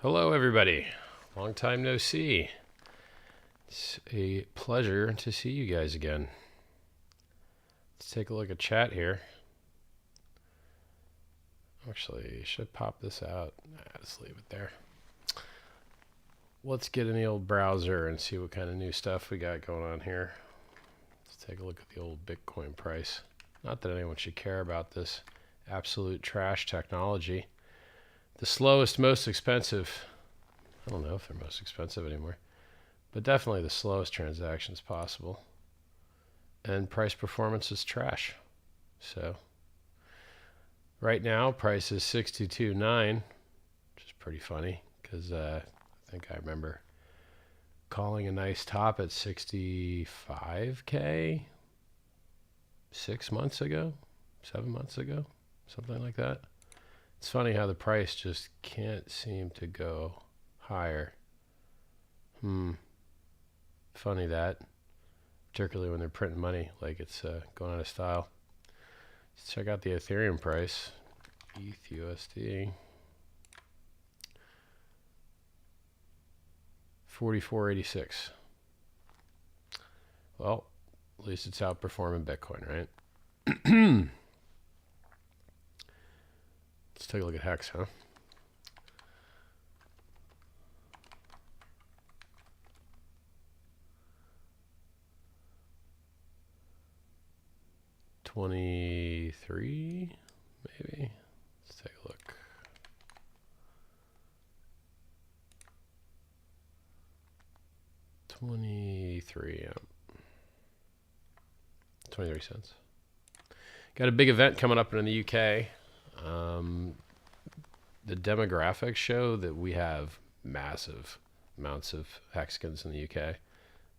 Hello everybody, long time no see. It's a pleasure to see you guys again. Let's take a look at chat here. Actually, should pop this out. Nah, just leave it there. Let's get in the old browser and see what kind of new stuff we got going on here. Let's take a look at the old Bitcoin price. Not that anyone should care about this absolute trash technology. The slowest, most expensive, I don't know if they're most expensive anymore, but definitely the slowest transactions possible. And price performance is trash. So right now, price is 62.9, which is pretty funny because I think I remember calling a nice top at 65K 6 months ago, 7 months ago, something like that. It's funny how the price just can't seem to go higher. Funny that. Particularly when they're printing money like it's going out of style. Let's check out the Ethereum price. ETH USD. 44.86. Well, at least it's outperforming Bitcoin, right? Let's take a look at HEX, huh? $23, maybe. Let's take a look. $23, 23 cents. Got a big event coming up in the UK. The demographics show that we have massive amounts of Hexicans in the UK.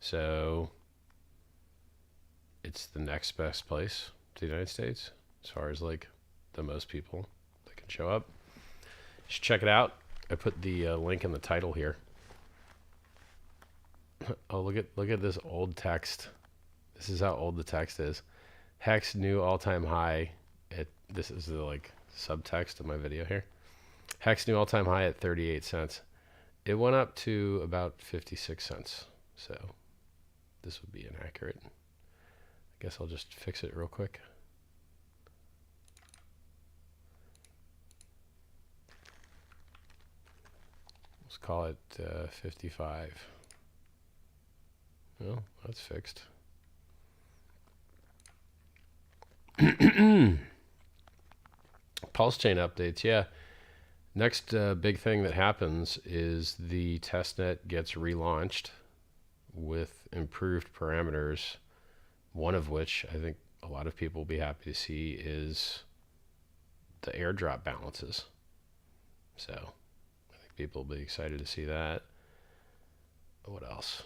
So it's the next best place to the United States as far as like the most people that can show up. You should check it out. I put the link in the title here. Oh, look at this old text. This is how old the text is. HEX new all-time high at, this is the like subtext of my video here. HEX new all-time high at 38 cents. It went up to about 56 cents. So this would be inaccurate. I guess I'll just fix it real quick. Let's call it 55. Well, that's fixed. PulseChain updates, yeah. Next big thing that happens is the testnet gets relaunched with improved parameters, one of which I think a lot of people will be happy to see is the airdrop balances. So I think people will be excited to see that. What else?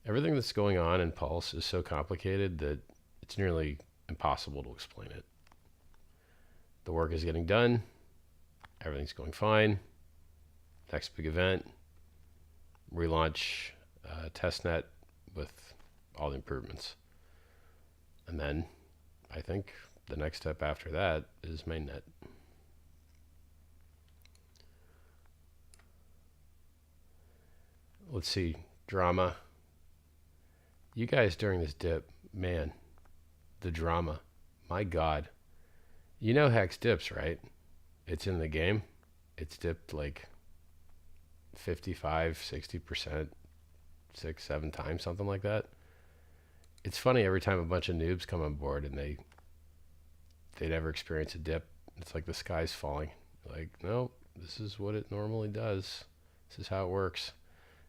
Everything that's going on in Pulse is so complicated that it's nearly impossible to explain it. The work is getting done. Everything's going fine. Next big event, relaunch testnet with all the improvements. And then I think the next step after that is mainnet. Let's see, drama. You guys during this dip, man, the drama, my God. You know HEX dips, right? It's in the game. It's dipped like 55, 60%, 6, 7 times, something like that. It's funny every time a bunch of noobs come on board and they never experience a dip. It's like the sky's falling. Like, no, this is what it normally does. This is how it works.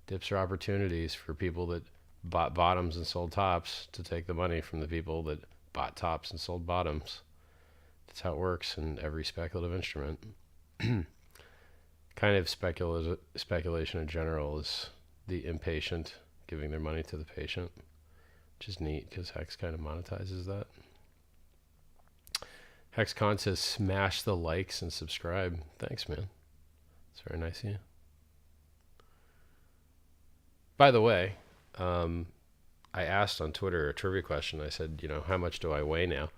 Dips are opportunities for people that bought bottoms and sold tops to take the money from the people that bought tops and sold bottoms. That's how it works in every speculative instrument. Kind of speculation in general is the impatient giving their money to the patient, which is neat because HEX kind of monetizes that. HexCon says smash the likes and subscribe. Thanks, man. It's very nice of you. By the way, I asked on Twitter a trivia question. I said, you know, how much do I weigh now?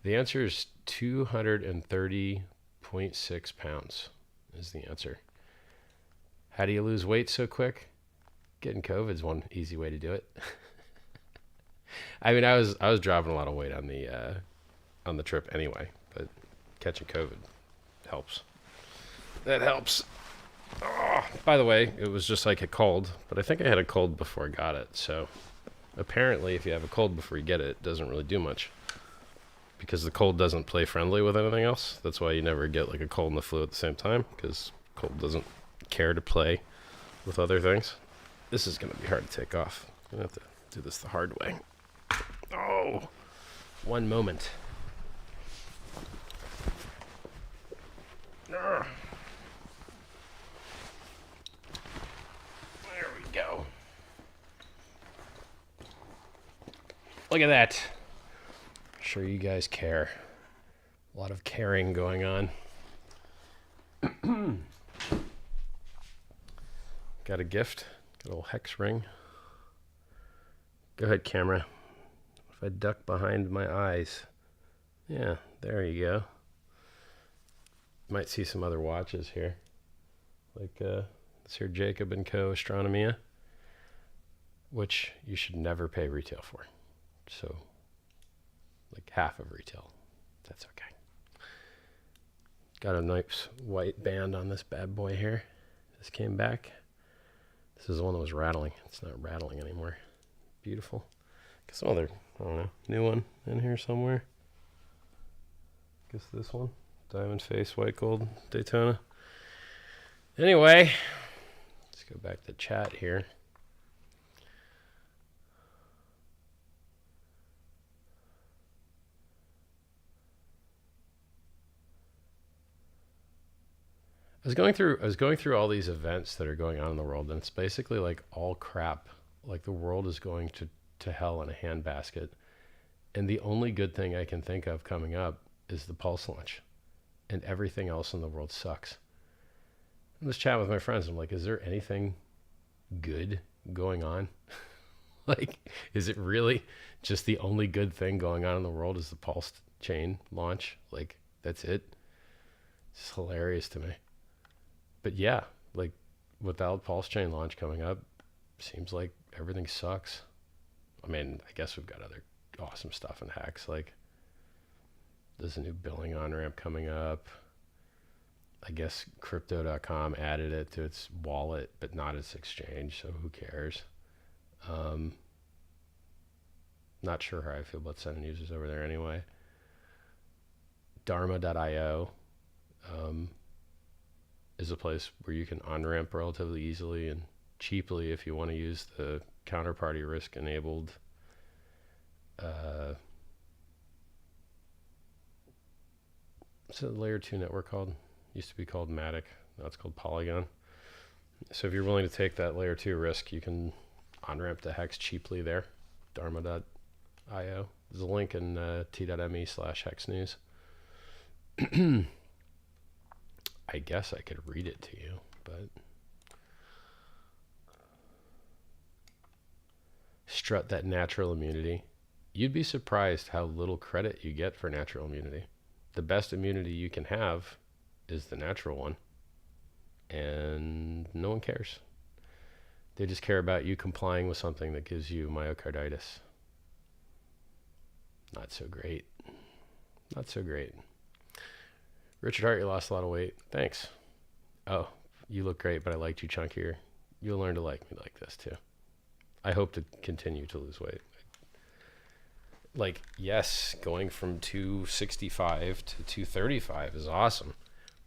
The answer is 230.6 pounds is the answer. How do you lose weight so quick? Getting COVID is one easy way to do it. I mean, I was dropping a lot of weight on the trip anyway, but catching COVID helps. That helps. Oh, by the way, it was just like a cold, but I think I had a cold before I got it. So apparently, if you have a cold before you get it, it doesn't really do much because the cold doesn't play friendly with anything else. That's why you never get like a cold and the flu at the same time, because cold doesn't care to play with other things. This is going to be hard to take off. I'm going to have to do this the hard way. Oh, one moment. There we go. Look at that. I'm sure you guys care. A lot of caring going on. Got a gift. Got a little hex ring. Go ahead, camera. If I duck behind my eyes. Yeah, there you go. Might see some other watches here. Like this here Jacob & Co. Astronomia, which you should never pay retail for. So, like half of retail. That's okay. Got a nice white band on this bad boy here. This came back. This is the one that was rattling. It's not rattling anymore. Beautiful. Got some other, I don't know, new one in here somewhere. Guess this one. Diamond face, white gold, Daytona. Anyway, let's go back to chat here. I was going through all these events that are going on in the world, and it's basically like all crap. Like the world is going to hell in a handbasket. And the only good thing I can think of coming up is the Pulse launch. And everything else in the world sucks. I'm just chatting with my friends. I'm like, is there anything good going on? Like, is it really just the only good thing going on in the world is the PulseChain launch? Like, that's it? It's hilarious to me. But yeah, like without PulseChain launch coming up, seems like everything sucks. I mean, I guess we've got other awesome stuff in HEX. Like, there's a new billing on-ramp coming up. I guess Crypto.com added it to its wallet, but not its exchange, so who cares? Not sure how I feel about sending users over there anyway. Dharma.io is a place where you can on-ramp relatively easily and cheaply if you want to use the counterparty risk enabled what's the layer 2 network called? Used to be called Matic. Now it's called Polygon. So if you're willing to take that layer 2 risk, you can on-ramp to HEX cheaply there. Dharma.io. There's a link in t.me/HEX news. I guess I could read it to you, but strut that natural immunity. You'd be surprised how little credit you get for natural immunity. The best immunity you can have is the natural one, and no one cares. They just care about you complying with something that gives you myocarditis. Not so great. Not so great. Richard Hart, you lost a lot of weight. Thanks. Oh, you look great, but I liked you chunkier. You'll learn to like me like this too. I hope to continue to lose weight. Like, yes, going from 265 to 235 is awesome,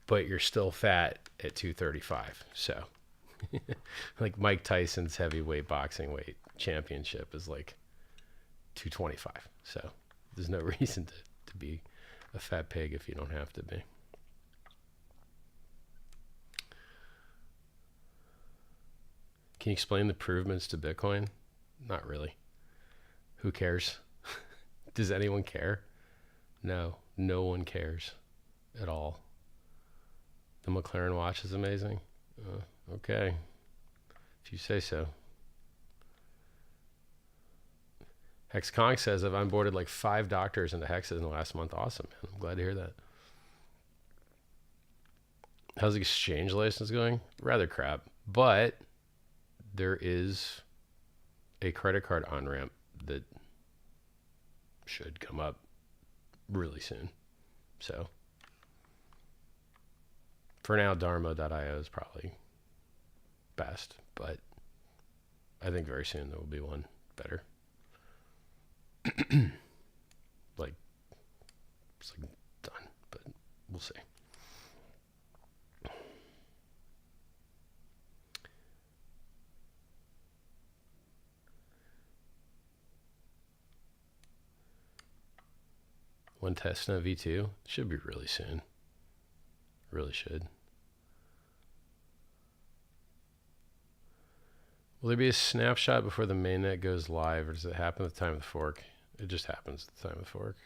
but you're still fat at 235. So, like Mike Tyson's heavyweight boxing weight championship is like 225. So there's no reason to be a fat pig if you don't have to be. Can you explain the improvements to Bitcoin? Not really. Who cares? Does anyone care? No, no one cares at all. The McLaren Watch is amazing. Okay, if you say so. Hex Kong says, I've onboarded like 5 doctors into Hexes in the last month. Awesome, man. I'm glad to hear that. How's the exchange license going? Rather crap, but there is a credit card on-ramp that should come up really soon. So for now, Dharma.io is probably best, but I think very soon there will be one better. like it's like done, but we'll see. One testnet V2 should be really soon. Really should. Will there be a snapshot before the mainnet goes live, or does it happen at the time of the fork? It just happens at the time of the fork.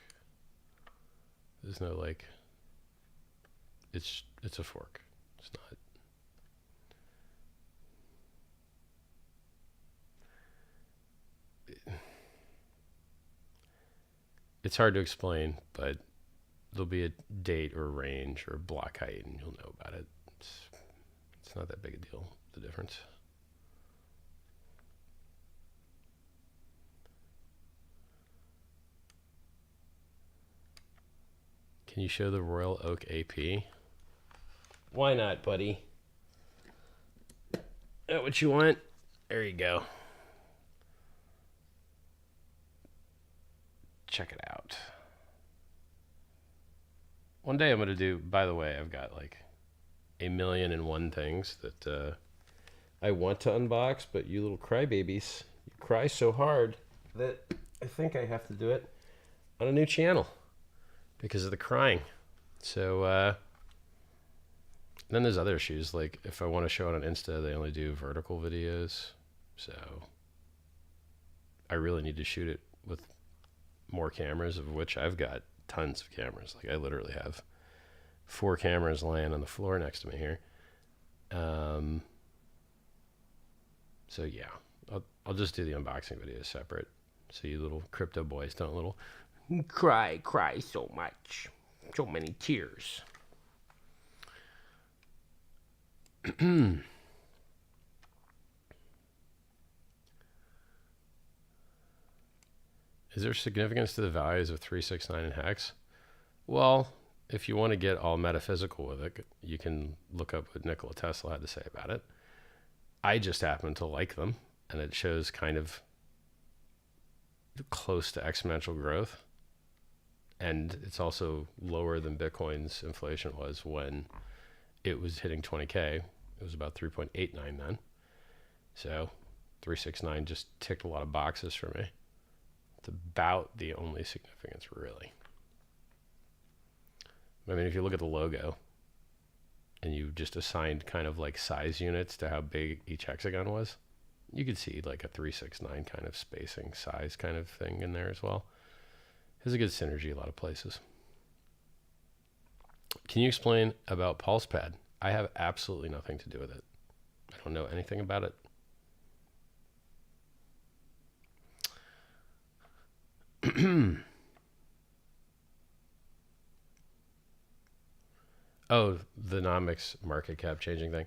There's no like, it's a fork. It's not. It's hard to explain, but there'll be a date or a range or a block height, and you'll know about it. It's not that big a deal, the difference. Can you show the Royal Oak AP? Why not, buddy? That what you want? There you go. Check it out. One day I'm going to do, by the way, I've got like 1,000,001 things that I want to unbox, but you little crybabies, you cry so hard that I think I have to do it on a new channel because of the crying. So then there's other issues, like if I want to show it on Insta, they only do vertical videos. So I really need to shoot it with more cameras, of which I've got tons of cameras. Like I literally have 4 cameras laying on the floor next to me here. So yeah, I'll just do the unboxing videos separate, so you little crypto boys don't little cry so much, so many tears. Is there significance to the values of 369 and HEX? Well, if you want to get all metaphysical with it, you can look up what Nikola Tesla had to say about it. I just happen to like them, and it shows kind of close to exponential growth. And it's also lower than Bitcoin's inflation was when it was hitting 20K. It was about 3.89 then. So 369 just ticked a lot of boxes for me. It's about the only significance, really. I mean, if you look at the logo and you just assigned kind of like size units to how big each hexagon was, you could see like a 369 kind of spacing size kind of thing in there as well. There's a good synergy a lot of places. Can you explain about PulsePad? I have absolutely nothing to do with it. I don't know anything about it. Oh, the nomics market cap changing thing.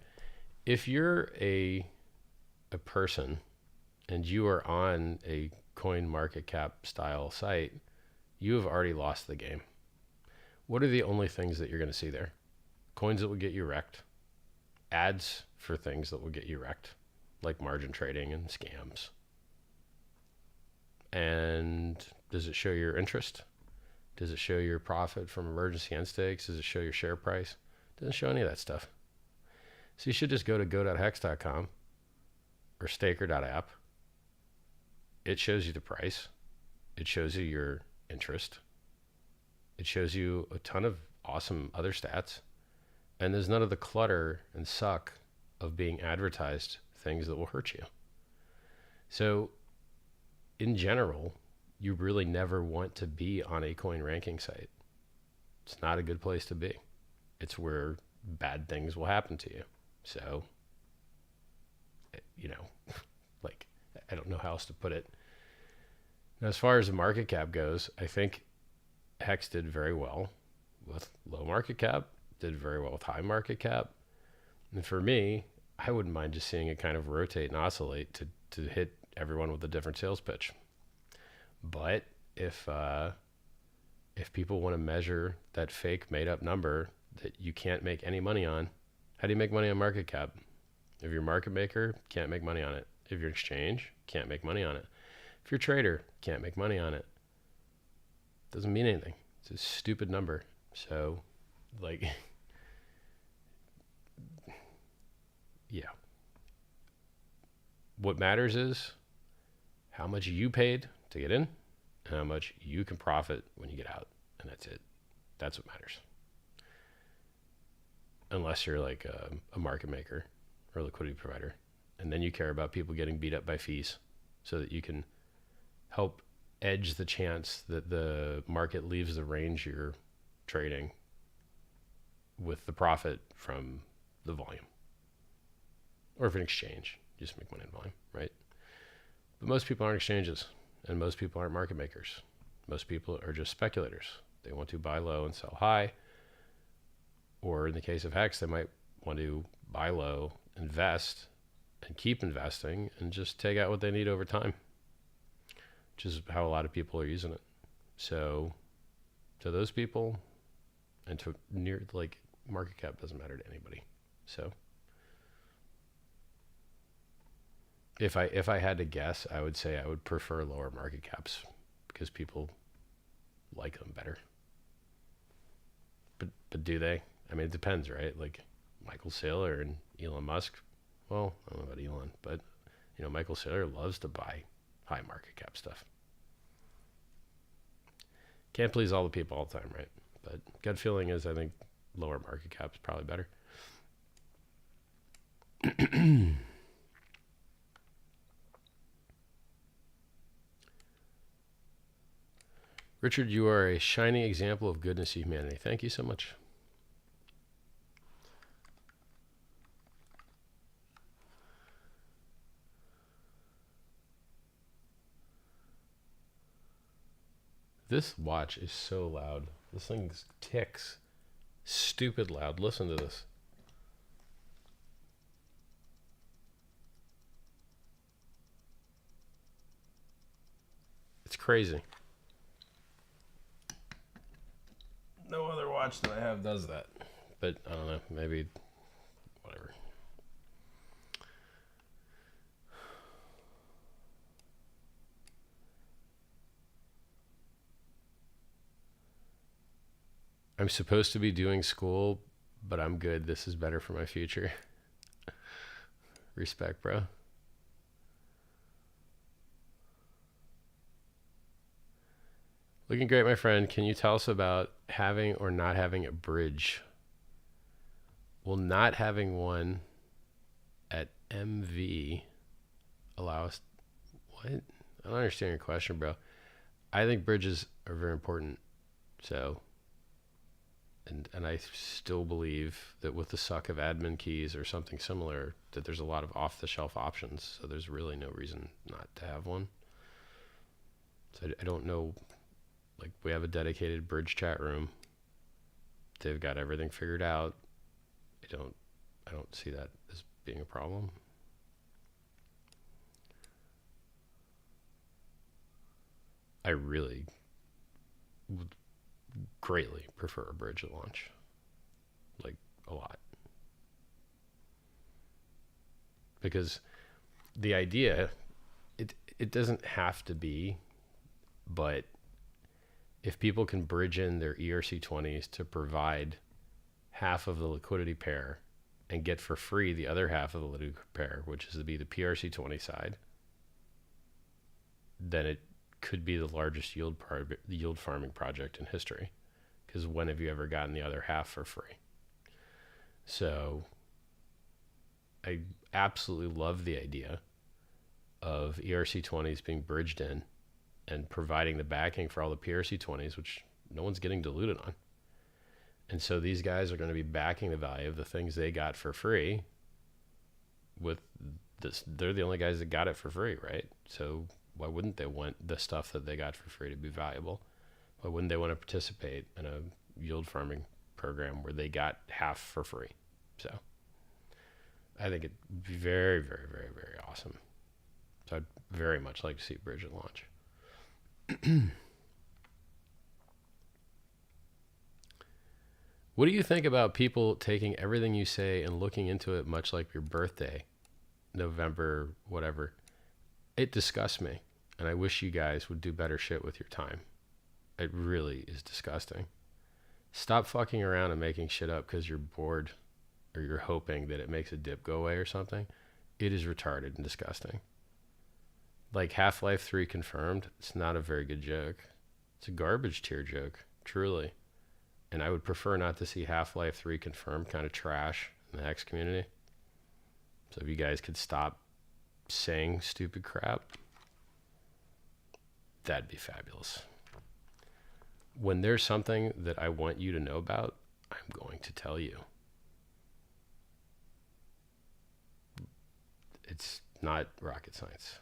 If you're a person and you are on a coin market cap style site, you have already lost the game. What are the only things that you're going to see there? Coins that will get you wrecked. Ads for things that will get you wrecked, like margin trading and scams. And does it show your interest? Does it show your profit from emergency end stakes? Does it show your share price? It doesn't show any of that stuff. So you should just go to go.hex.com or staker.app. It shows you the price. It shows you your interest. It shows you a ton of awesome other stats. And there's none of the clutter and suck of being advertised things that will hurt you. So in general, you really never want to be on a coin ranking site. It's not a good place to be. It's where bad things will happen to you. So, you know, like, I don't know how else to put it. Now, as far as the market cap goes, I think HEX did very well with low market cap, did very well with high market cap. And for me, I wouldn't mind just seeing it kind of rotate and oscillate to hit everyone with a different sales pitch. But if people want to measure that fake made up number that you can't make any money on, how do you make money on market cap? If you're a market maker, can't make money on it. If you're an exchange, can't make money on it. If you're a trader, can't make money on it. Doesn't mean anything. It's a stupid number. So, like, yeah. What matters is how much you paid to get in and how much you can profit when you get out. And that's it. That's what matters. Unless you're like a market maker or a liquidity provider. And then you care about people getting beat up by fees so that you can help edge the chance that the market leaves the range you're trading with the profit from the volume. Or if an exchange, you just make money in volume, right? But most people aren't exchanges, and most people aren't market makers. Most people are just speculators. They want to buy low and sell high. Or in the case of HEX, they might want to buy low, invest, and keep investing, and just take out what they need over time, which is how a lot of people are using it. So to those people, and to near, like, market cap doesn't matter to anybody. So if I had to guess, I would say I would prefer lower market caps because people like them better. But do they? I mean, it depends, right? Like Michael Saylor and Elon Musk. Well, I don't know about Elon, but you know, Michael Saylor loves to buy high market cap stuff. Can't please all the people all the time, right? But gut feeling is I think lower market cap is probably better. Richard, you are a shining example of goodness to humanity. Thank you so much. This watch is so loud. This thing ticks. Stupid loud. Listen to this. It's crazy. No other watch that I have does that. But I don't know. Maybe whatever. I'm supposed to be doing school, but I'm good. This is better for my future. Respect, bro. Looking great, my friend. Can you tell us about having or not having a bridge? Will not having one at MV allow us... What? I don't understand your question, bro. I think bridges are very important. So... And I still believe that with the suck of admin keys or something similar, that there's a lot of off-the-shelf options. So there's really no reason not to have one. So I don't know. Like, we have a dedicated bridge chat room. They've got everything figured out. I don't see that as being a problem. I really would greatly prefer a bridge at launch, like a lot, because the idea, it doesn't have to be, but if people can bridge in their ERC20s to provide half of the liquidity pair and get for free the other half of the liquidity pair, which is to be the PRC20 side, then it could be the largest yield farming project in history, because when have you ever gotten the other half for free? So I absolutely love the idea of ERC20s being bridged in and providing the backing for all the PRC20s, which no one's getting diluted on. And so these guys are going to be backing the value of the things they got for free with this. They're the only guys that got it for free, right? So why wouldn't they want the stuff that they got for free to be valuable? Why wouldn't they want to participate in a yield farming program where they got half for free. So I think it'd be very, very, very, very awesome. So I'd very much like to see Bridget launch. What do you think about people taking everything you say and looking into it much like your birthday, November, whatever? It disgusts me, and I wish you guys would do better shit with your time. It really is disgusting. Stop fucking around and making shit up because you're bored or you're hoping that it makes a dip go away or something. It is retarded and disgusting. Like Half-Life 3 confirmed, it's not a very good joke. It's a garbage tier joke, truly. And I would prefer not to see Half-Life 3 confirmed kind of trash in the Hex community. So if you guys could stop saying stupid crap, that'd be fabulous. When there's something that I want you to know about, I'm going to tell you. It's not rocket science.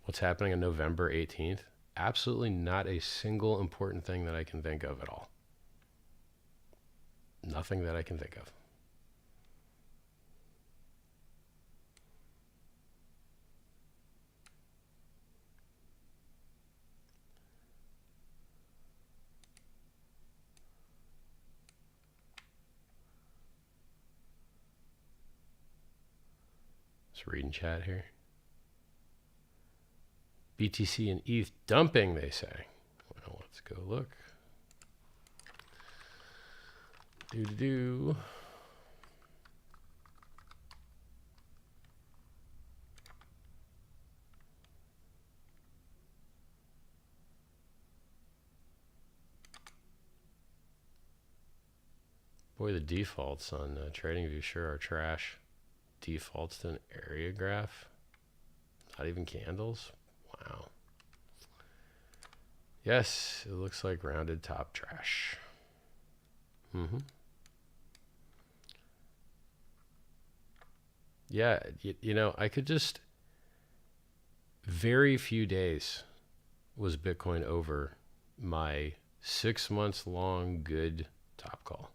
What's happening on November 18th? Absolutely not a single important thing that I can think of at all. Nothing that I can think of. Just reading chat here. BTC and ETH dumping, they say. Well, let's go look. Do. Boy, the defaults on TradingView sure are trash. Defaults to an area graph. Not even candles. Wow. Yes, it looks like rounded top trash. Yeah, you know, I could just... Very few days was Bitcoin over my 6 months long good top call.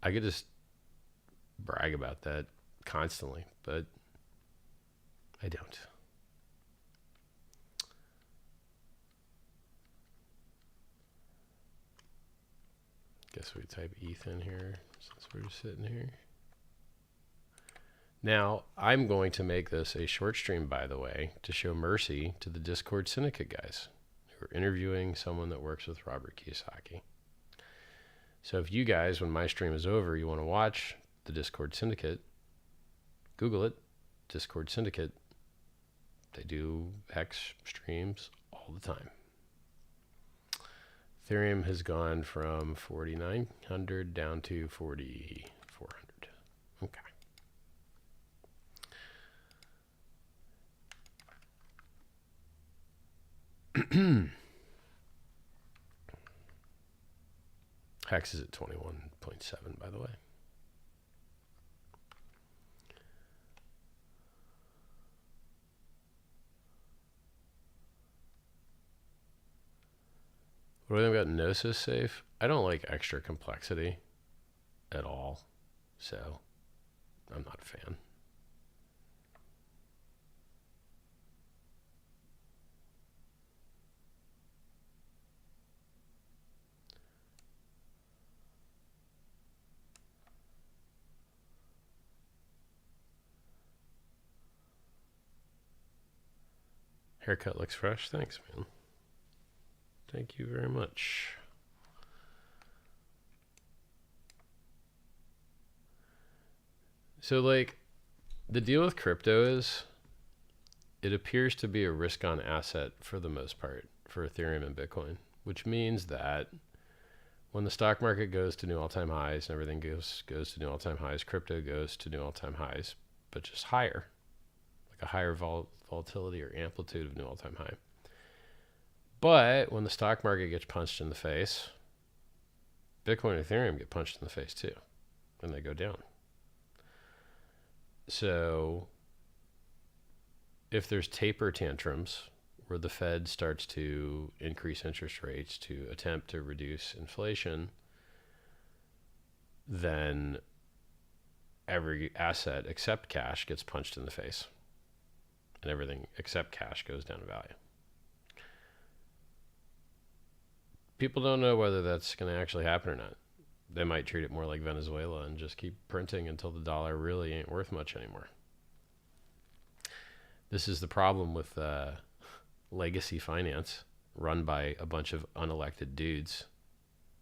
I could just brag about that constantly, but I don't. Guess we type ETH in here since we're just sitting here. Now, I'm going to make this a short stream, by the way, to show mercy to the Discord Syndicate guys who are interviewing someone that works with Robert Kiyosaki. So if you guys, when my stream is over, you want to watch the Discord Syndicate, Google it, Discord Syndicate. They do HEX streams all the time. Ethereum has gone from 4,900 down to 4,400. Okay. HEX is at 21.7, by the way. What do I think about Gnosis Safe? I don't like extra complexity at all, so I'm not a fan. Haircut looks fresh. Thanks, man. Thank you very much. So, like, the deal with crypto is it appears to be a risk-on asset for the most part for Ethereum and Bitcoin, which means that when the stock market goes to new all-time highs and everything goes to new all-time highs, crypto goes to new all-time highs, but just higher, like a higher volatility or amplitude of new all-time high. But when the stock market gets punched in the face, Bitcoin and Ethereum get punched in the face too, and they go down. So if there's taper tantrums where the Fed starts to increase interest rates to attempt to reduce inflation, then every asset except cash gets punched in the face, and everything except cash goes down in value. People don't know whether that's going to actually happen or not. They might treat it more like Venezuela and just keep printing until the dollar really ain't worth much anymore. This is the problem with legacy finance run by a bunch of unelected dudes.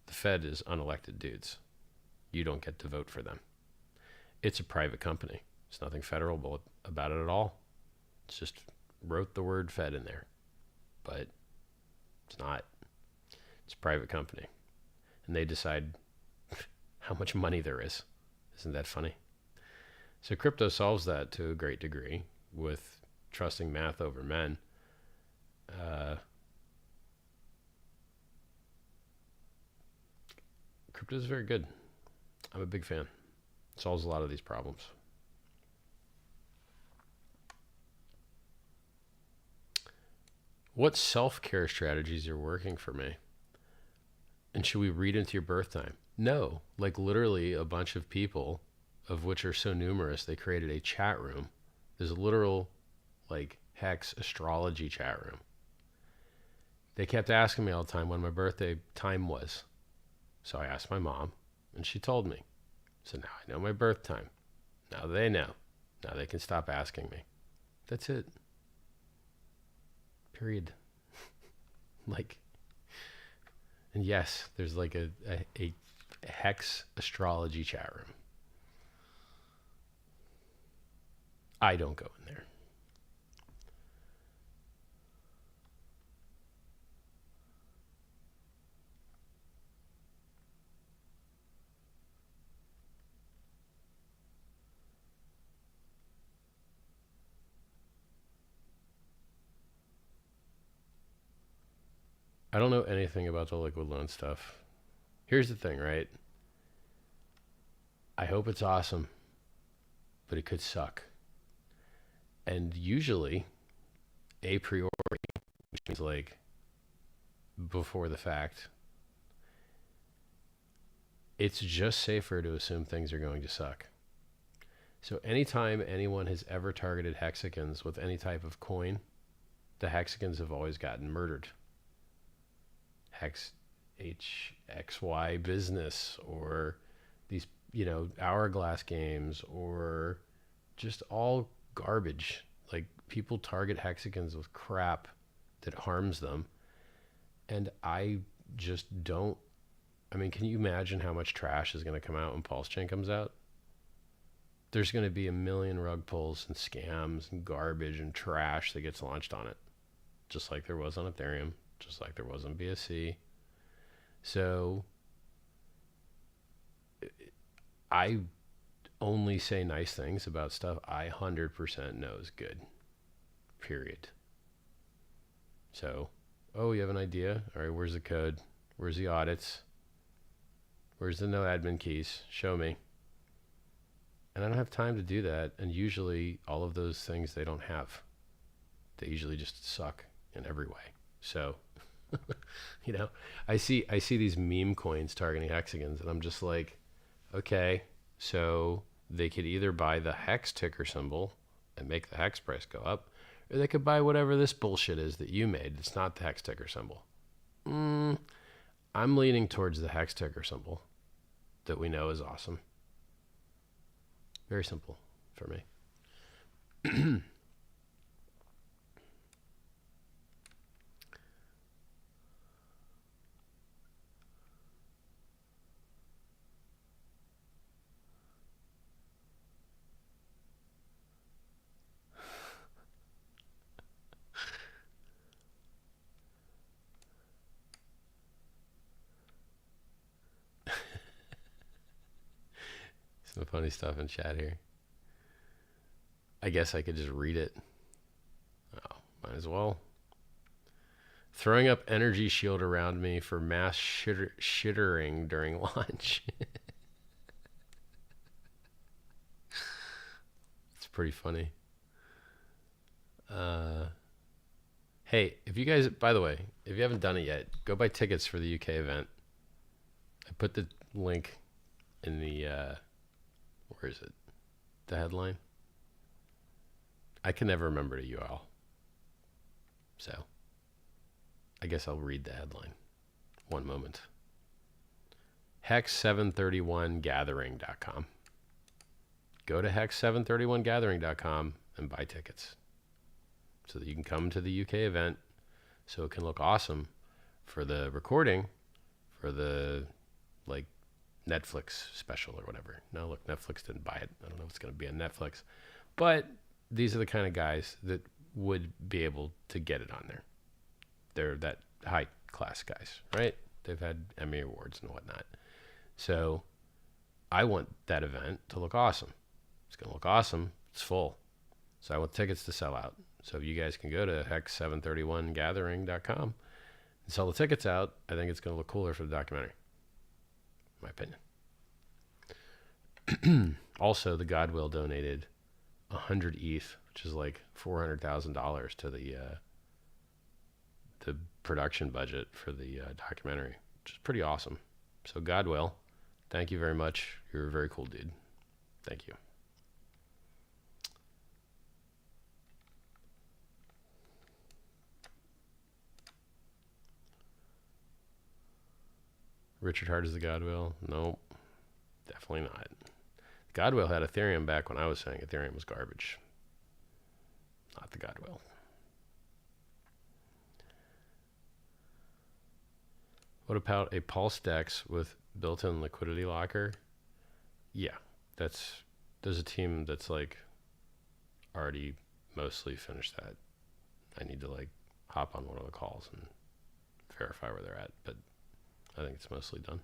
The Fed is unelected dudes. You don't get to vote for them. It's a private company. There's nothing federal about it at all. It's just wrote the word Fed in there, but it's not. It's a private company, and they decide how much money there is. Isn't that funny? So crypto solves that to a great degree with trusting math over men. Crypto is very good. I'm a big fan. It solves a lot of these problems. What self-care strategies are working for me? And should we read into your birth time? No, like literally a bunch of people, of which are so numerous, they created a chat room. There's a literal like HEX astrology chat room. They kept asking me all the time when my birthday time was. So I asked my mom, and she told me. So now I know my birth time. Now they know. Now they can stop asking me. That's it. Period. Like, and yes, there's like a HEX astrology chat room. I don't go in there. I don't know anything about the liquid loan stuff. Here's the thing, right? I hope it's awesome, but it could suck. And usually, a priori, which means like before the fact, it's just safer to assume things are going to suck. So anytime anyone has ever targeted hexagons with any type of coin, the hexagons have always gotten murdered. HXY business, or these, hourglass games, or just all garbage. Like, people target hexagons with crap that harms them. And I just don't. I mean, can you imagine how much trash is going to come out when PulseChain comes out? There's going to be a million rug pulls and scams and garbage and trash that gets launched on it. Just like there was on Ethereum, just like there was on BSC. So I only say nice things about stuff I 100% know is good. Period. So, oh, you have an idea? All right, where's the code? Where's the audits? Where's the no admin keys? Show me. And I don't have time to do that. And usually all of those things they don't have. They usually just suck in every way. So, I see these meme coins targeting hexagons, and I'm just like, okay, so they could either buy the HEX ticker symbol and make the HEX price go up, or they could buy whatever this bullshit is that you made. It's not the HEX ticker symbol. I'm leaning towards the HEX ticker symbol that we know is awesome. Very simple for me. Some funny stuff in chat here. I guess I could just read it. Oh, might as well. Throwing up energy shield around me for mass shittering during launch. pretty funny. Hey, if you guys, by the way, if you haven't done it yet, go buy tickets for the UK event. I put the link in the, where is it? The headline. I can never remember the URL. So, I guess I'll read the headline. One moment. HEX731gathering.com. Go to HEX731gathering.com and buy tickets so that you can come to the UK event, so it can look awesome for the recording, for the like Netflix special or whatever. No, look, Netflix didn't buy it. I don't know if it's going to be on Netflix, but these are the kind of guys that would be able to get it on there. They're that high class guys, right? They've had Emmy Awards and whatnot. So I want that event to look awesome. It's going to look awesome. It's full. So I want tickets to sell out. So if you guys can go to hex731gathering.com and sell the tickets out, I think it's going to look cooler for the documentary, in my opinion. Also, the Godwill donated 100 ETH, which is like $400,000 to the production budget for the documentary, which is pretty awesome. So Godwill, thank you very much. You're a very cool dude. Thank you. Richard Hart is the Godwill? Nope, definitely not. Godwill had Ethereum back when I was saying Ethereum was garbage. Not the Godwill. What about a Pulse Dex with built-in liquidity locker? Yeah, there's a team that's like already mostly finished that. I need to like hop on one of the calls and verify where they're at, but I think it's mostly done.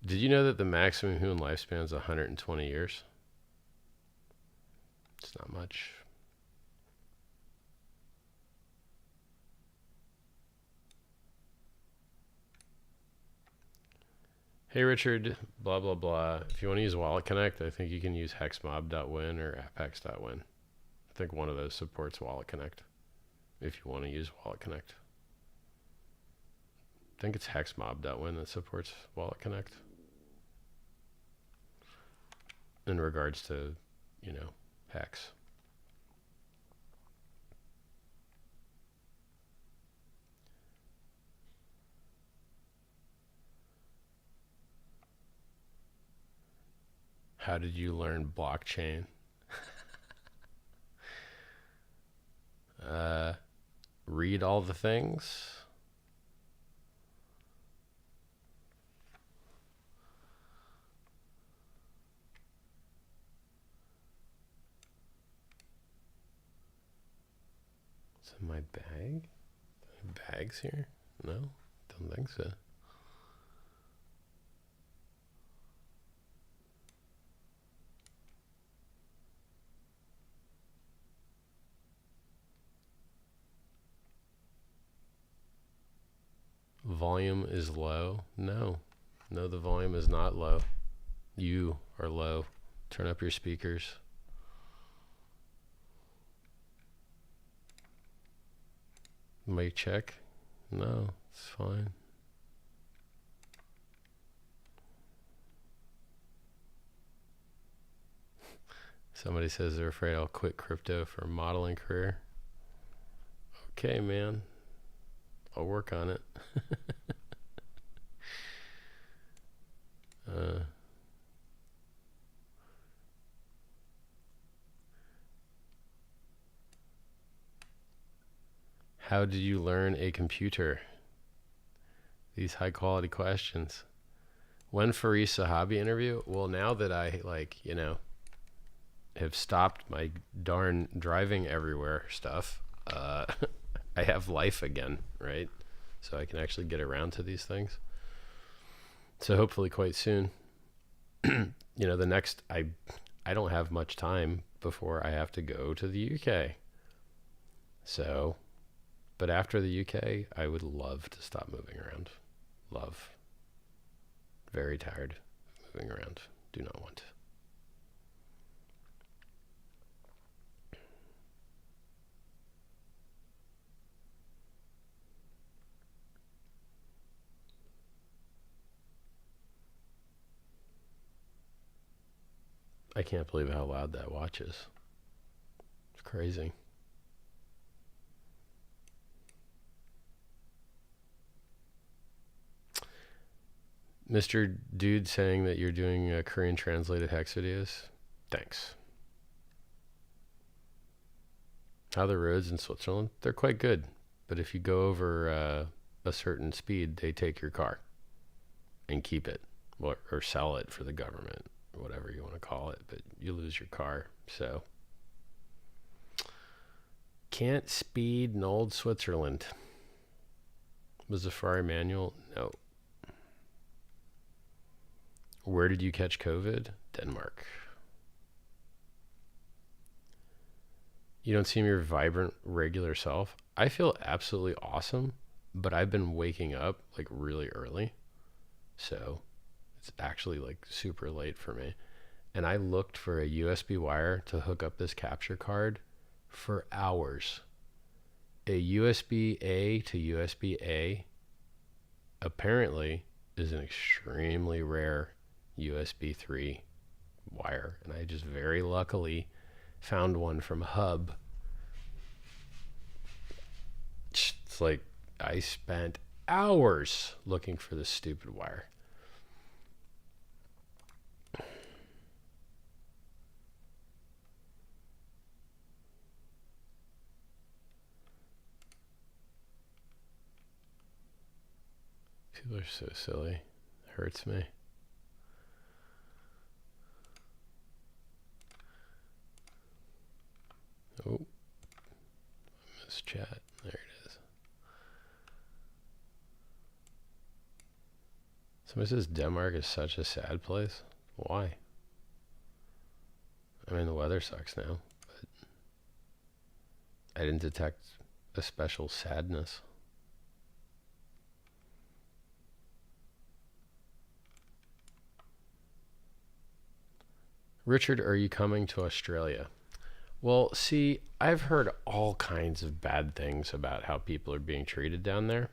Did you know that the maximum human lifespan is 120 years? It's not much. Hey Richard, blah blah blah. If you want to use Wallet Connect, I think you can use Hexmob.win or Hex.win. I think one of those supports Wallet Connect. If you want to use Wallet Connect, I think it's Hexmob.win that supports Wallet Connect. In regards to, you know, Hex. How did you learn blockchain? Read all the things. What's in my bag? Bags here? No, don't think so. Volume is low. No, the volume is not low. You are low. Turn up your speakers. Mic check. No, it's fine. Somebody says they're afraid I'll quit crypto for a modeling career. Okay, man. I'll work on it. How did you learn a computer? These high quality questions. When Faris Sahabi interview? Well, now that I have stopped my darn driving everywhere stuff, I have life again, right? So I can actually get around to these things. So hopefully quite soon. The next, I don't have much time before I have to go to the UK. So, but after the UK, I would love to stop moving around. Love. Very tired of moving around. Do not want to. I can't believe how loud that watch is. It's crazy. Mr. Dude saying that you're doing Korean translated hex videos. Thanks. How are the roads in Switzerland? They're quite good. But if you go over a certain speed, they take your car and keep it or sell it for the government. Whatever you want to call it, but you lose your car. So can't speed in old Switzerland. Was the Ferrari manual? No. Where did you catch COVID? Denmark. You don't seem your vibrant, regular self. I feel absolutely awesome, but I've been waking up like really early. So it's actually like super late for me. And I looked for a USB wire to hook up this capture card for hours. A USB-A to USB-A apparently is an extremely rare USB 3 wire. And I just very luckily found one from Hub. It's like I spent hours looking for this stupid wire. People are so silly. It hurts me. Oh, miss chat. There it is. Somebody says Denmark is such a sad place. Why? I mean, the weather sucks now, but I didn't detect a special sadness. Richard, are you coming to Australia? Well, see, I've heard all kinds of bad things about how people are being treated down there.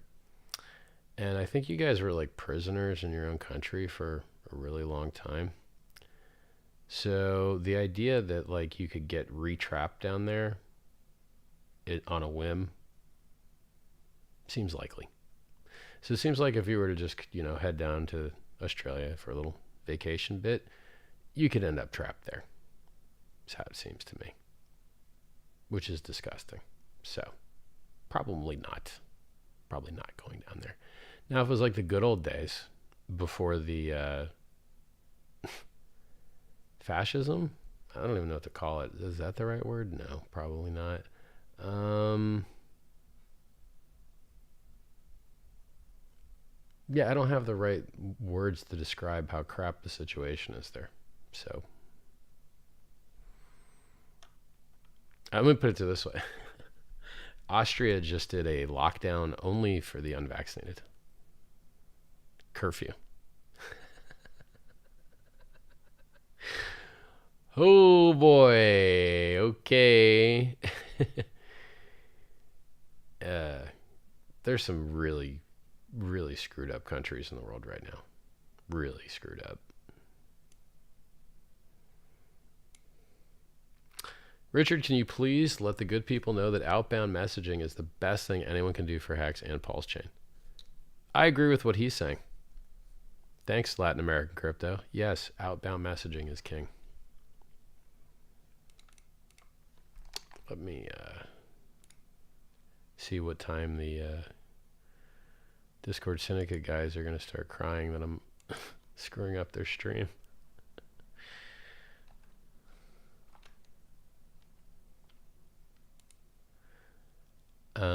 And I think you guys were like prisoners in your own country for a really long time. So the idea that like you could get re-trapped down there on a whim seems likely. So it seems like if you were to just, head down to Australia for a little vacation bit, you could end up trapped there. That's how it seems to me. Which is disgusting. So, probably not going down there. Now, if it was like the good old days before the fascism, I don't even know what to call it. Is that the right word? No, probably not. Yeah, I don't have the right words to describe how crap the situation is there. So, I'm going to put it this way. Austria just did a lockdown only for the unvaccinated. Curfew. Oh boy. Okay. There's some really, really screwed up countries in the world right now. Really screwed up. Richard, can you please let the good people know that outbound messaging is the best thing anyone can do for HEX and PulseChain? I agree with what he's saying. Thanks, Latin American crypto. Yes, outbound messaging is king. Let me see what time the Discord Syndicate guys are going to start crying that I'm screwing up their stream. God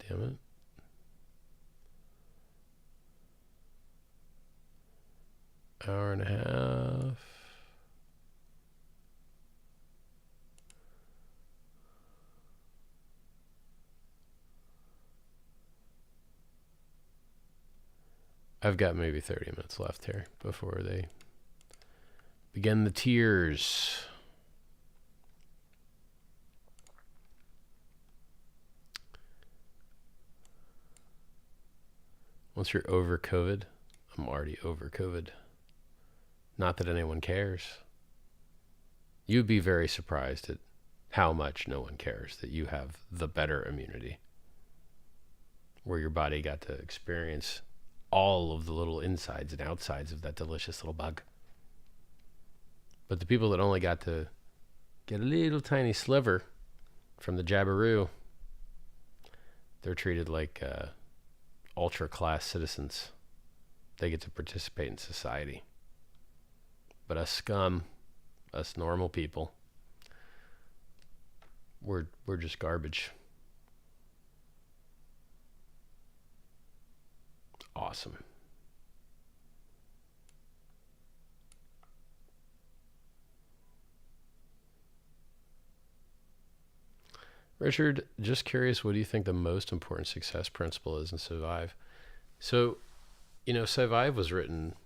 damn it. Hour and a half. I've got maybe 30 minutes left here before they begin the tiers. Once you're over COVID, I'm already over COVID. Not that anyone cares. You'd be very surprised at how much no one cares that you have the better immunity, where your body got to experience all of the little insides and outsides of that delicious little bug. But the people that only got to get a little tiny sliver from the jabberoo, they're treated like ultra class citizens. They get to participate in society. But us scum, us normal people, we're just garbage. Awesome. Richard, just curious, what do you think the most important success principle is in Scivive? So, you know, Scivive was written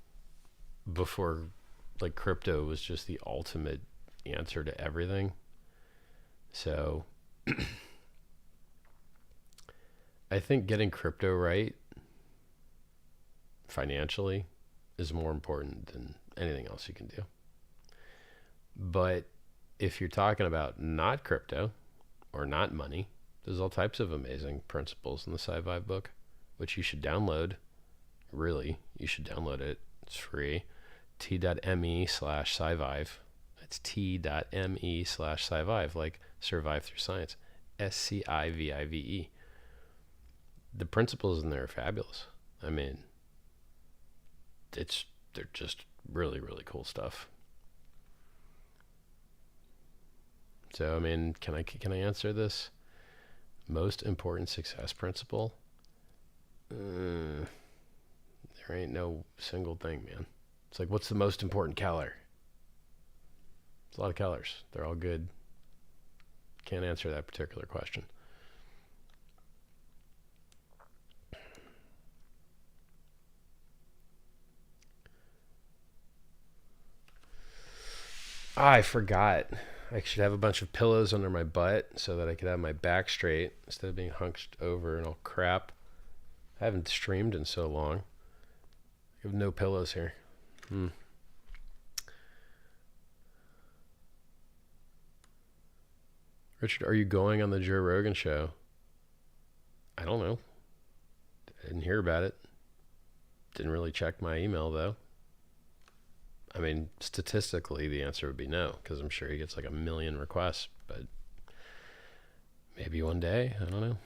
before, like, crypto was just the ultimate answer to everything. So, I think getting crypto right financially is more important than anything else you can do. But if you're talking about not crypto or not money, there's all types of amazing principles in the Scivive book, which you should download. Really, you should download it. It's free. t.me/Scivive. That's t.me/Scivive, like survive through science. SCIVIVE. The principles in there are fabulous. I mean, they're just really, really cool stuff. So, I mean, can I answer this? Most important success principle? There ain't no single thing, man. It's like, what's the most important color? There's a lot of colors. They're all good. Can't answer that particular question. I forgot. I should have a bunch of pillows under my butt so that I could have my back straight instead of being hunched over and all crap. I haven't streamed in so long. I have no pillows here. Richard, are you going on the Joe Rogan show? I don't know. I didn't hear about it. Didn't really check my email, though. I mean, statistically, the answer would be no, because I'm sure he gets like 1 million requests, but maybe one day. I don't know.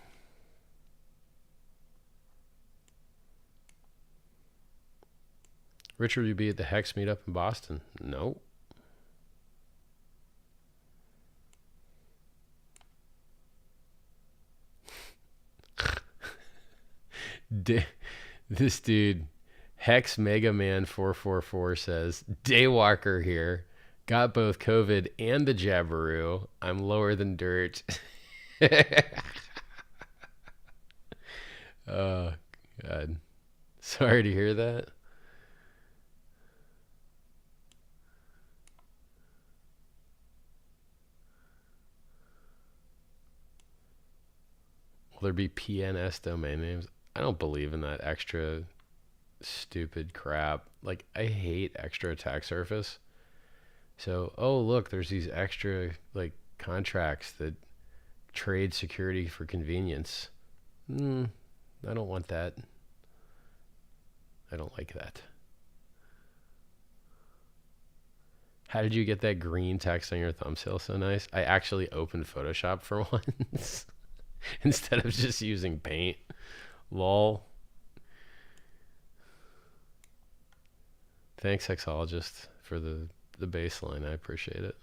Richard, will you be at the HEX meetup in Boston? No. This dude, Hex Mega Man 444 says, Daywalker here. Got both COVID and the jabberoo. I'm lower than dirt. Oh, God. Sorry to hear that. Will there be PNS domain names? I don't believe in that extra stupid crap. Like, I hate extra attack surface. So, oh, look, there's these extra, like, contracts that trade security for convenience. I don't want that. I don't like that. How did you get that green text on your thumbnail so nice? I actually opened Photoshop for once instead of just using paint. Lol. Thanks, Hexologist, for the baseline. I appreciate it.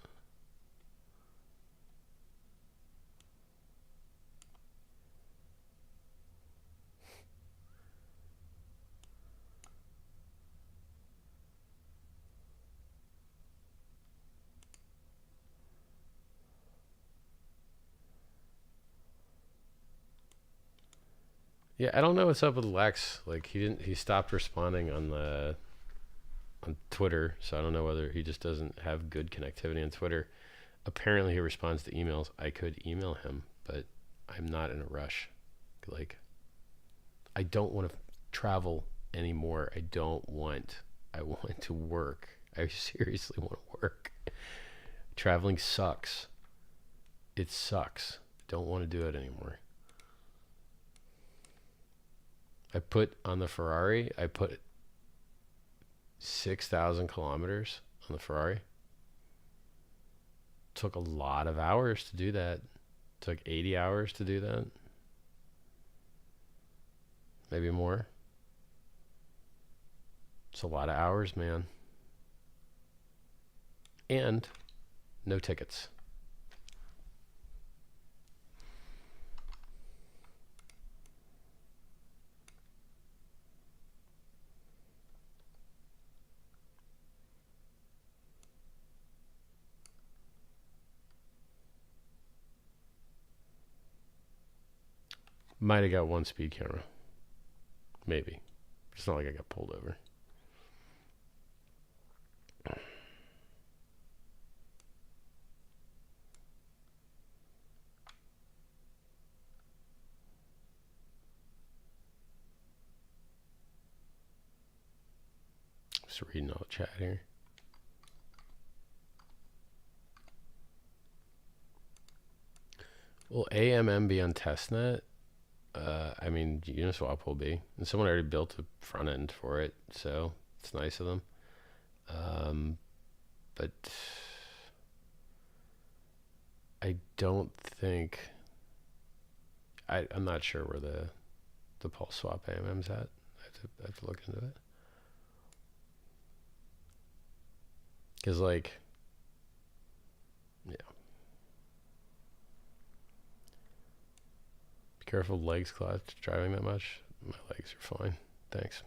Yeah, I don't know what's up with Lex. Like he stopped responding on Twitter, so I don't know whether he just doesn't have good connectivity on Twitter. Apparently he responds to emails. I could email him, but I'm not in a rush. Like, I don't want to travel anymore. I want to work. I seriously want to work. Traveling sucks. It sucks. Don't want to do it anymore. I put on the Ferrari, I put 6,000 kilometers on the Ferrari. Took a lot of hours to do that. Took 80 hours to do that. Maybe more. It's a lot of hours, man. And no tickets. Might have got one speed camera. Maybe. It's not like I got pulled over. Just reading all the chat here. Will AMM be on testnet? I mean, Uniswap will be. And someone already built a front end for it, so it's nice of them. But I don't think... I'm not sure where the PulseSwap AMM's at. I have to look into it. Because, like... Yeah. Careful legs, clutch, driving that much. My legs are fine. Thanks.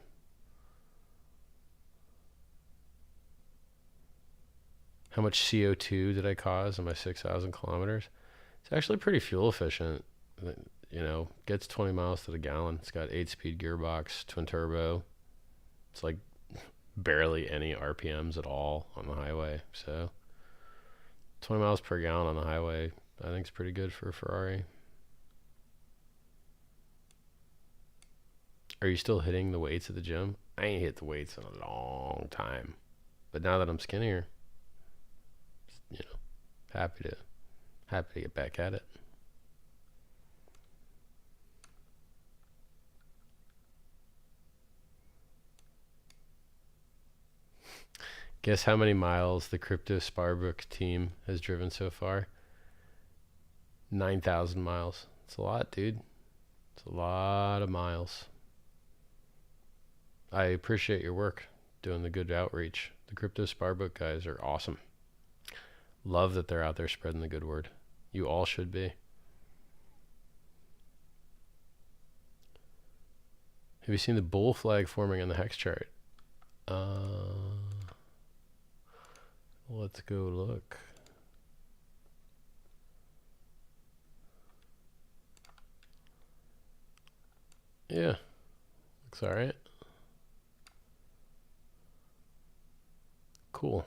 How much CO2 did I cause on my 6,000 kilometers? It's actually pretty fuel efficient. You know, gets 20 miles to the gallon. It's got 8-speed gearbox, twin turbo. It's like barely any RPMs at all on the highway. So 20 miles per gallon on the highway, I think is pretty good for a Ferrari. Are you still hitting the weights at the gym? I ain't hit the weights in a long time. But now that I'm skinnier, you know, happy to get back at it. Guess how many miles the Crypto Sparbook team has driven so far? 9,000 miles. It's a lot, dude. It's a lot of miles. I appreciate your work doing the good outreach. The Crypto Sparbook guys are awesome. Love that they're out there spreading the good word. You all should be. Have you seen the bull flag forming on the hex chart? Let's go look. Yeah, looks all right. Cool.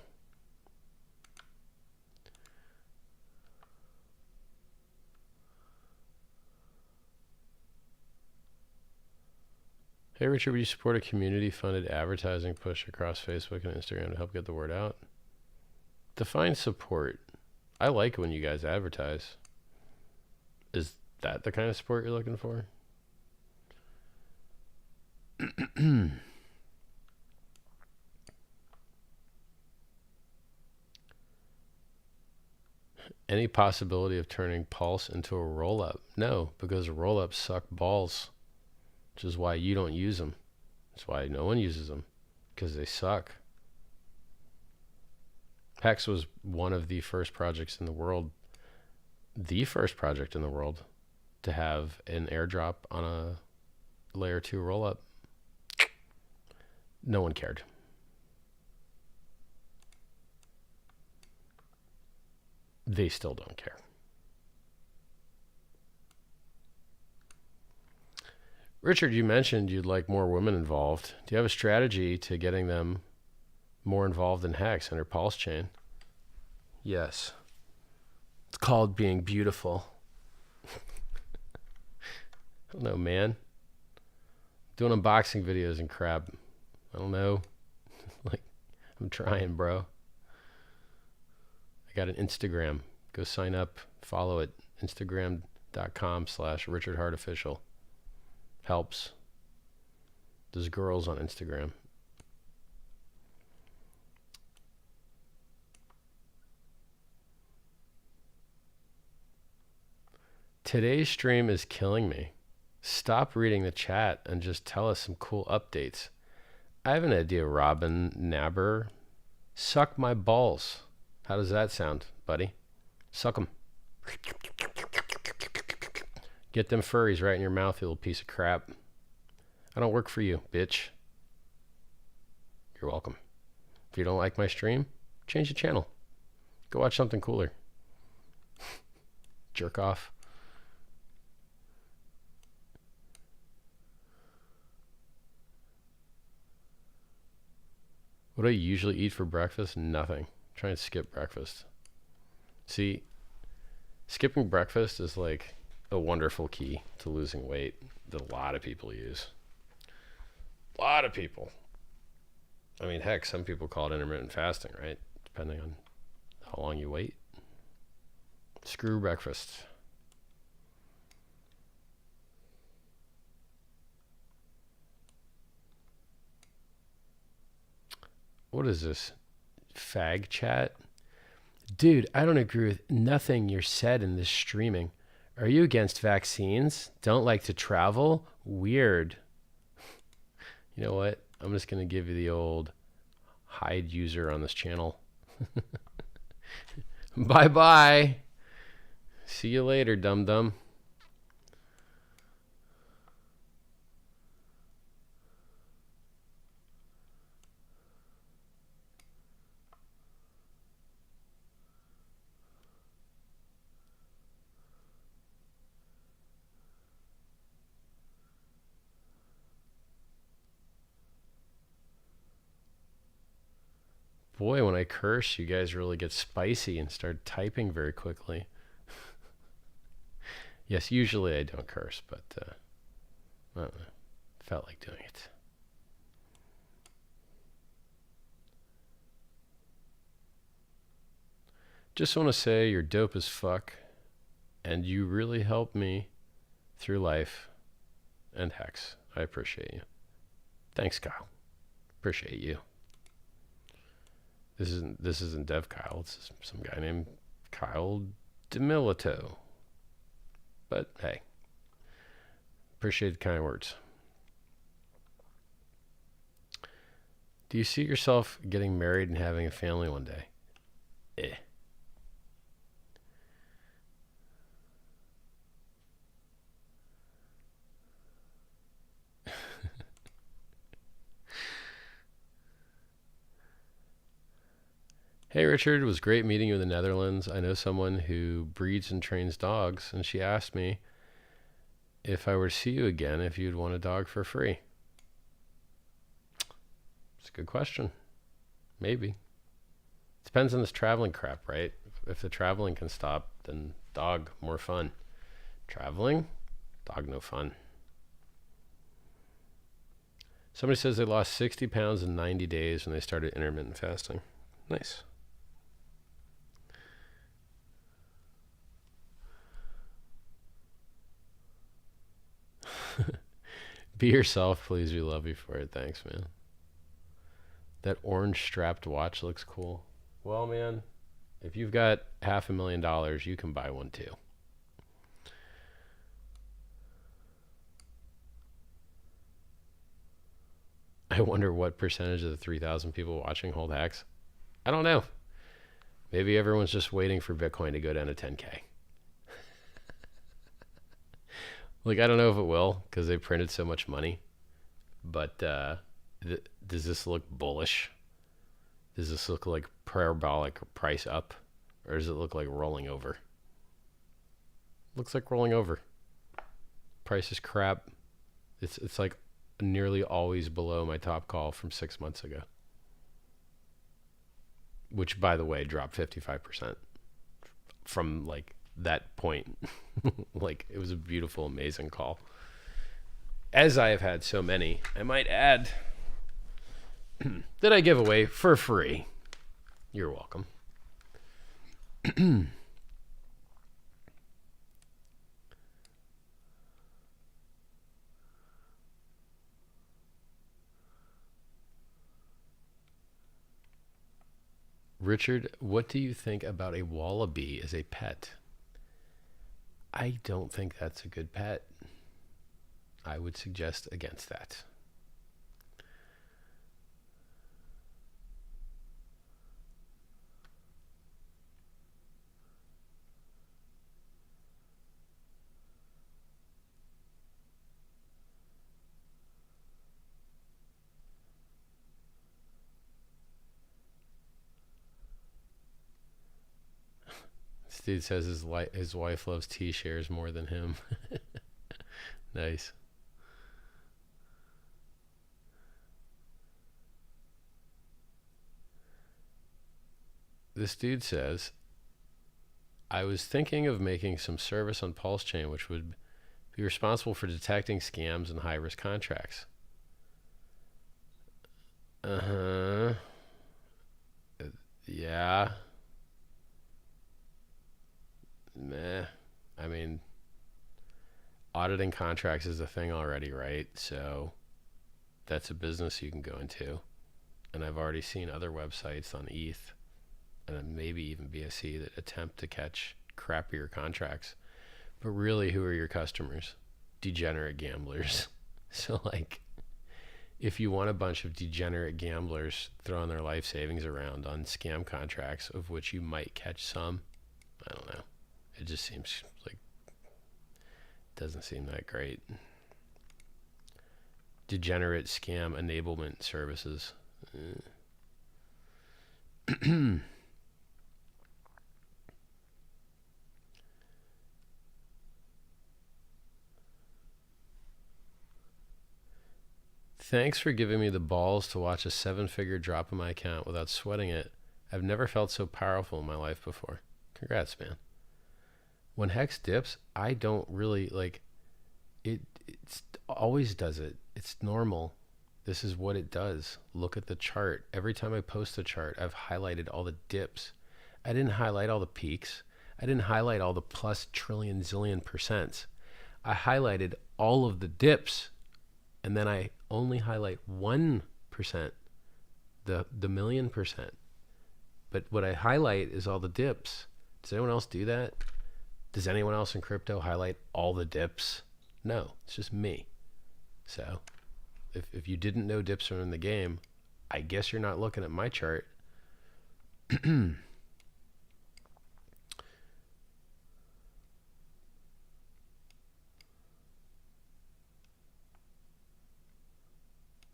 Hey Richard, would you support a community-funded advertising push across Facebook and Instagram to help get the word out? Define support. I like when you guys advertise. Is that the kind of support you're looking for? Any possibility of turning Pulse into a roll-up? No, because roll-ups suck balls, which is why you don't use them. That's why no one uses them, because they suck. HEX was one of the first projects in the world, to have an airdrop on a layer 2 roll-up. No one cared. They still don't care. Richard, you mentioned you'd like more women involved. Do you have a strategy to getting them more involved in HEX under PulseChain? Yes. It's called being beautiful. I don't know, man. Doing unboxing videos and crap. I don't know. Like, I'm trying, bro. I got an Instagram. Go sign up. Follow it. Instagram.com/RichardHartOfficial. Helps. There's girls on Instagram. Today's stream is killing me. Stop reading the chat and just tell us some cool updates. I have an idea, Robin Nabber. Suck my balls. How does that sound, buddy? Suck them. Get them furries right in your mouth, you little piece of crap. I don't work for you, bitch. You're welcome. If you don't like my stream, change the channel. Go watch something cooler. Jerk off. What do I usually eat for breakfast? Nothing. Try and skip breakfast. See, skipping breakfast is like a wonderful key to losing weight that a lot of people use. A lot of people. I mean, heck, some people call it intermittent fasting, right? Depending on how long you wait. Screw breakfast. What is this? Fag chat? Dude, I don't agree with nothing you're said in this streaming. Are you against vaccines? Don't like to travel? Weird. You know what? I'm just going to give you the old hide user on this channel. Bye-bye. See you later, dum-dum. Boy, when I curse, you guys really get spicy and start typing very quickly. Yes, usually I don't curse, but I don't know. Felt like doing it. Just want to say you're dope as fuck, and you really helped me through life and Hex. I appreciate you. Thanks, Kyle. Appreciate you. This isn't Dev Kyle. It's some guy named Kyle DeMilito. But hey, appreciate the kind words. Do you see yourself getting married and having a family one day? Eh. Hey Richard, it was great meeting you in the Netherlands. I know someone who breeds and trains dogs, and she asked me if I were to see you again, if you'd want a dog for free. It's a good question. Maybe. Depends on this traveling crap, right? If the traveling can stop, then dog, more fun. Traveling, dog, no fun. Somebody says they lost 60 pounds in 90 days when they started intermittent fasting. Nice. Be yourself, please. We love you for it. Thanks, man. That orange strapped watch looks cool. Well, man, if you've got $500,000, you can buy one too. I wonder what percentage of the 3,000 people watching hold HEX. I don't know. Maybe everyone's just waiting for Bitcoin to go down to 10K. Like, I don't know if it will because they printed so much money. But does this look bullish? Does this look like parabolic price up? Or does it look like rolling over? Looks like rolling over. Price is crap. It's like nearly always below my top call from 6 months ago, which by the way dropped 55% from like that point. Like it was a beautiful, amazing call. As I have had so many, I might add, that I give away for free. You're welcome. Richard, what do you think about a wallaby as a pet? I don't think that's a good pet. I would suggest against that. This dude says his wife loves T-shares more than him. Nice. This dude says, I was thinking of making some service on PulseChain which would be responsible for detecting scams and high-risk contracts. Yeah. Meh. I mean, auditing contracts is a thing already, right? So that's a business you can go into. And I've already seen other websites on ETH and maybe even BSC that attempt to catch crappier contracts. But really, who are your customers? Degenerate gamblers. So like, if you want a bunch of degenerate gamblers throwing their life savings around on scam contracts, of which you might catch some, I don't know. It just seems like, doesn't seem that great. Degenerate scam enablement services. Thanks for giving me the balls to watch a 7-figure drop in my account without sweating it. I've never felt so powerful in my life before. Congrats, man. When HEX dips, I don't really like it. It always does it. It's normal. This is what it does. Look at the chart. Every time I post a chart, I've highlighted all the dips. I didn't highlight all the peaks. I didn't highlight all the plus trillion zillion percents. I highlighted all of the dips, and then I only highlight 1%, the million percent. But what I highlight is all the dips. Does anyone else do that? Does anyone else in crypto highlight all the dips? No, it's just me. So if you didn't know dips are in the game, I guess you're not looking at my chart.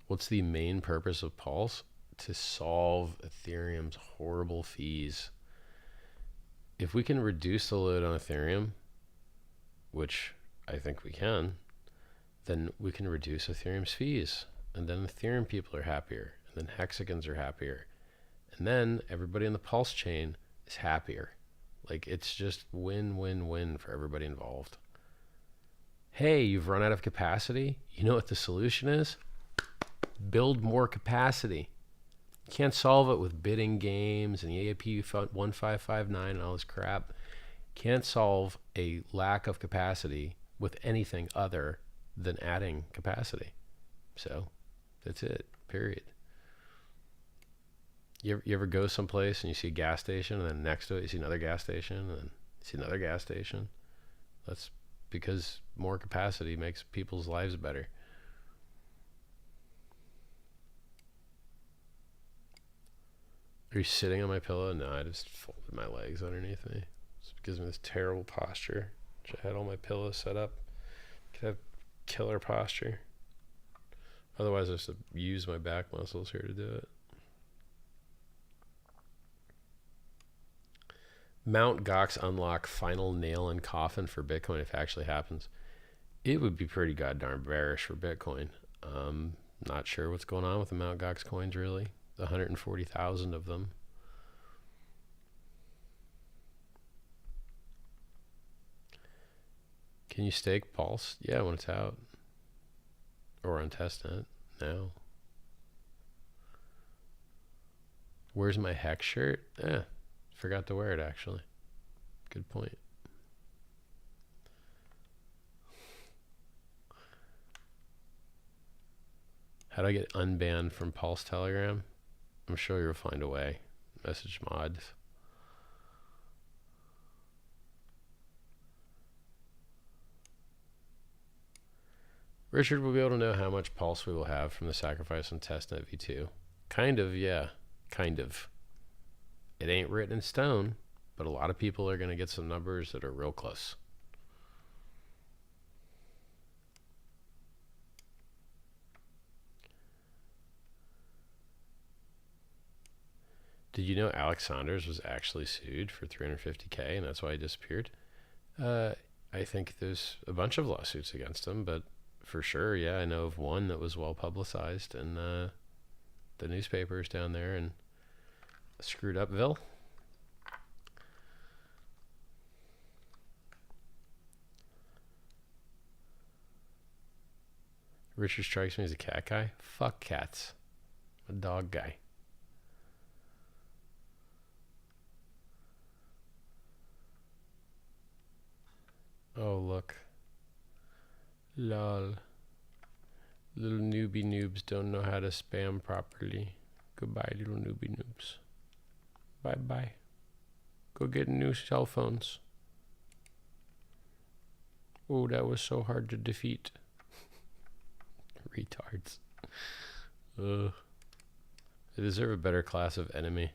What's the main purpose of Pulse? To solve Ethereum's horrible fees. If we can reduce the load on Ethereum, which I think we can, then we can reduce Ethereum's fees. And then Ethereum people are happier. And then Hexagons are happier. And then everybody in the Pulse chain is happier. Like, it's just win-win-win for everybody involved. Hey, you've run out of capacity? You know what the solution is? Build more capacity. You can't solve it with bidding games and EAP 1559 and all this crap. Can't solve a lack of capacity with anything other than adding capacity. So that's it, period. You ever go someplace and you see a gas station, and then next to it you see another gas station, and then you see another gas station? That's because more capacity makes people's lives better. Are you sitting on my pillow? No, I just folded my legs underneath me. It gives me this terrible posture. I had all my pillows set up. Could have killer posture. Otherwise, I have to use my back muscles here to do it. Mount Gox unlock final nail in coffin for Bitcoin if it actually happens. It would be pretty goddamn bearish for Bitcoin. Not sure what's going on with the Mt. Gox coins, really. The 140,000 of them. Can you stake Pulse? Yeah, when it's out. Or on testnet now. Where's my HEX shirt? Forgot to wear it actually. Good point. How do I get unbanned from Pulse Telegram? I'm sure you'll find a way. Message mods. Richard will be able to know how much pulse we will have from the sacrifice on testnet v2. Kind of, yeah. Kind of. It ain't written in stone, but a lot of people are going to get some numbers that are real close. Did you know Alex Saunders was actually sued for $350K and that's why he disappeared? I think there's a bunch of lawsuits against him, but for sure, yeah, I know of one that was well publicized in the newspapers down there in Screwed Upville. Richard strikes me as a cat guy. Fuck cats. I'm a dog guy. Oh, look. Lol. Little newbie noobs don't know how to spam properly. Goodbye, little newbie noobs. Bye-bye. Go get new cell phones. Oh, that was so hard to defeat. Retards. Ugh. They deserve a better class of enemy.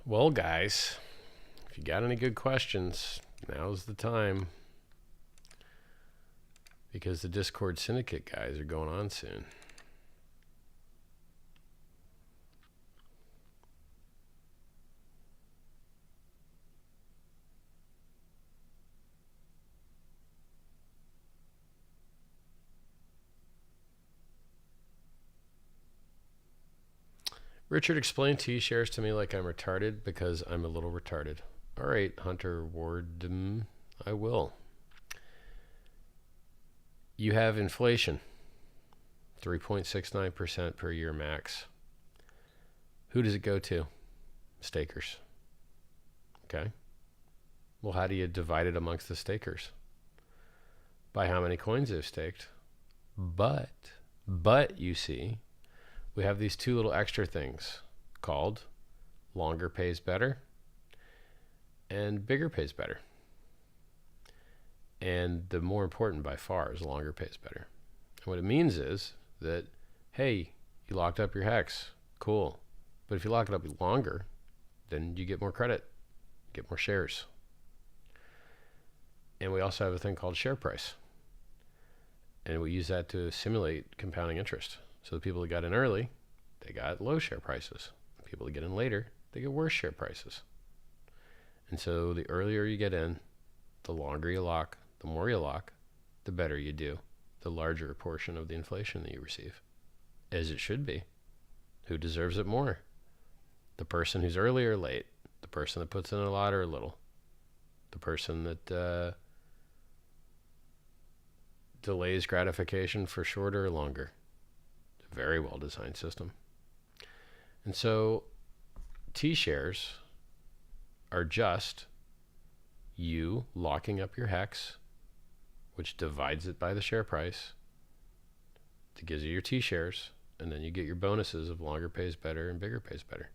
Well, guys, if you got any good questions, now's the time. Because the Discord Syndicate guys are going on soon. Richard explained T-shares to me like I'm retarded because I'm a little retarded. All right, Hunter Ward, I will. You have inflation, 3.69% per year max. Who does it go to? Stakers. Okay. Well, how do you divide it amongst the stakers? By how many coins they've staked. But you see, we have these two little extra things called longer pays better and bigger pays better. And the more important by far is longer pays better. And what it means is that, hey, you locked up your HEX, cool. But if you lock it up longer, then you get more credit, get more shares. And we also have a thing called share price. And we use that to simulate compounding interest. So the people that got in early, they got low share prices. The people that get in later, they get worse share prices. And so the earlier you get in, the longer you lock, the more you lock, the better you do, the larger a portion of the inflation that you receive. As it should be. Who deserves it more? The person who's early or late, the person that puts in a lot or a little, the person that delays gratification for shorter or longer. It's a very well designed system. And so T-shares are just you locking up your HEX which divides it by the share price. It gives you your T shares, and then you get your bonuses of longer pays better and bigger pays better.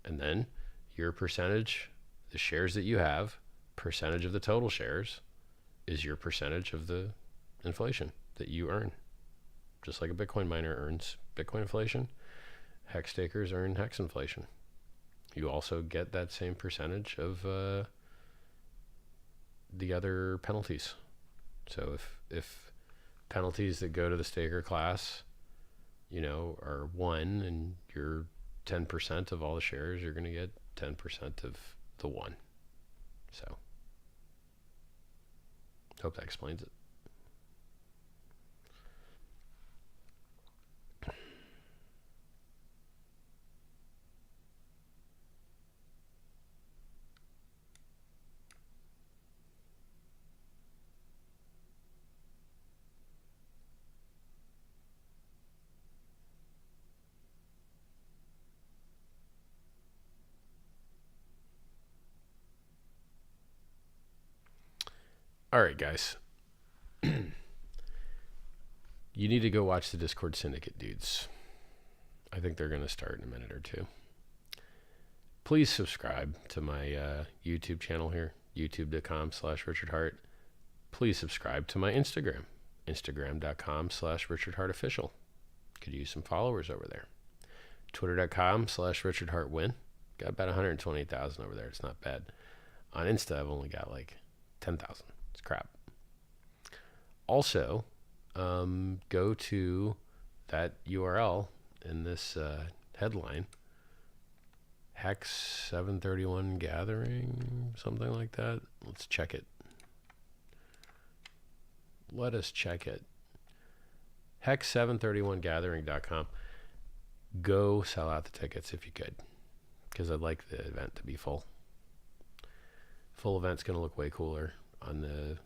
And then your percentage, the shares that you have, percentage of the total shares, is your percentage of the inflation that you earn. Just like a Bitcoin miner earns Bitcoin inflation, hex stakers earn hex inflation. You also get that same percentage of the other penalties. So if penalties that go to the staker class, you know, are 1 and you're 10% of all the shares, you're going to get 10% of the 1. So hope that explains it. All right, guys. You need to go watch the Discord Syndicate dudes. I think they're going to start in a minute or two. Please subscribe to my YouTube channel here, youtube.com/RichardHart. Please subscribe to my Instagram, instagram.com/RichardHartOfficial. Could use some followers over there. Twitter.com/RichardHartWin. Got about 120,000 over there. It's not bad. On Insta, I've only got like 10,000. It's crap. Also, go to that URL in this headline, HEX 731 Gathering, something like that. Let's check it. Let us check it. HEX731gathering.com. Go sell out the tickets if you could, because I'd like the event to be full. Full event's going to look way cooler on the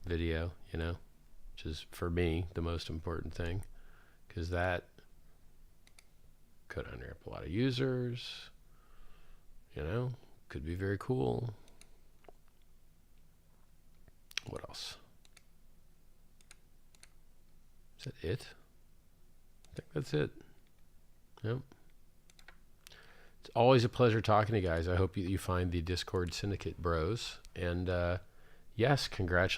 video, you know, which is for me the most important thing, because that could unearth a lot of users, you know, could be very cool. What else? Is that it? I think that's it. Yep. It's always a pleasure talking to you guys. I hope you find the Discord Syndicate bros. And yes, congratulations.